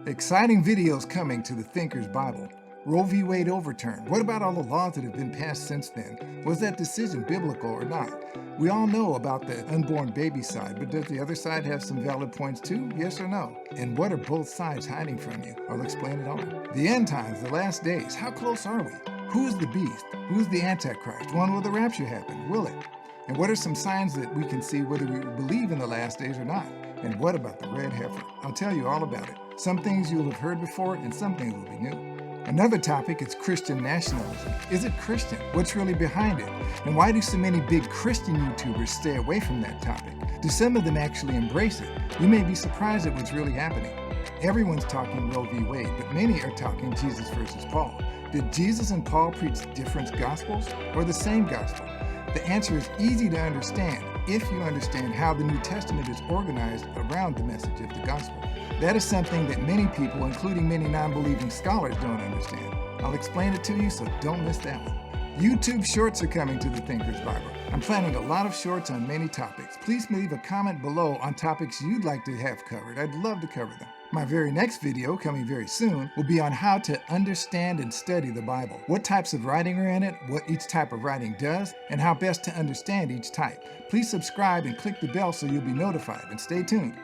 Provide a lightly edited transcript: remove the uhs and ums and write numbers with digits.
Exciting videos coming to the Thinker's Bible. Roe v. Wade overturned. What about all the laws that have been passed since then? Was that decision biblical or not? We all know about the unborn baby side, but does the other side have some valid points too? Yes or no? And what are both sides hiding from you? I'll explain it all. The end times, the last days, how close are we? Who is the beast? Who is the Antichrist? When will the rapture happen? Will it? And what are some signs that we can see whether we believe in the last days or not? And what about the red heifer? I'll tell you all about it. Some things you'll have heard before and some things will be new. Another topic is Christian nationalism. Is it Christian? What's really behind it? And why do so many big Christian YouTubers stay away from that topic? Do some of them actually embrace it? You may be surprised at what's really happening. Everyone's talking Roe v. Wade, but many are talking Jesus versus Paul. Did Jesus and Paul preach different gospels or the same gospel? The answer is easy to understand if you understand how the New Testament is organized around the message of the gospel. That is something that many people, including many non-believing scholars, don't understand. I'll explain it to you, so don't miss that one. YouTube shorts are coming to the Thinker's Bible. I'm planning a lot of shorts on many topics. Please leave a comment below on topics you'd like to have covered. I'd love to cover them. My very next video, coming very soon, will be on how to understand and study the Bible. What types of writing are in it, what each type of writing does, and how best to understand each type. Please subscribe and click the bell so you'll be notified, and stay tuned.